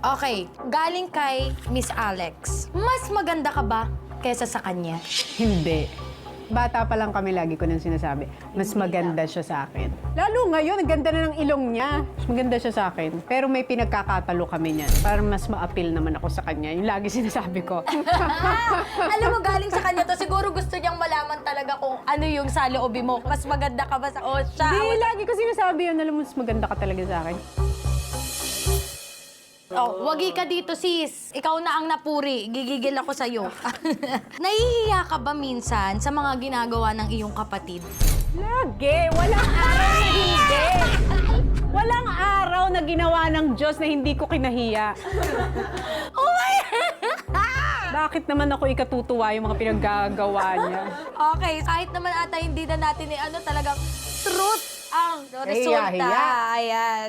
Okay, galing kay Miss Alex. Mas maganda ka ba kaysa sa kanya? Hindi. Bata pa lang kami, lagi ko nang sinasabi, mas maganda siya sa akin. Lalo ngayon, ang ganda na ng ilong niya. Mas maganda siya sa akin. Pero may pinagkakatalo kami niyan. Para mas ma-appeal naman ako sa kanya. Yung lagi sinasabi ko. Alam mo, galing sa kanya to, siguro gusto niyang malaman talaga kung ano yung sa loobin mo. Mas maganda ka ba sa o siya? Hindi, lagi ko sinasabi yun. Alam mo, mas maganda ka talaga sa akin. Oh, wagi ka dito, sis. Ikaw na ang napuri. Gigigil ako sa'yo. Nahihiya ka ba minsan sa mga ginagawa ng iyong kapatid? Lagi! Walang araw na hindi! Walang araw na ginawa ng Diyos na hindi ko kinahiya. Oh my Bakit naman ako ikatutuwa yung mga pinaggagawa niya? Okay, kahit naman ata hindi na natin talagang truth ang resulta. Hiya. Ayan.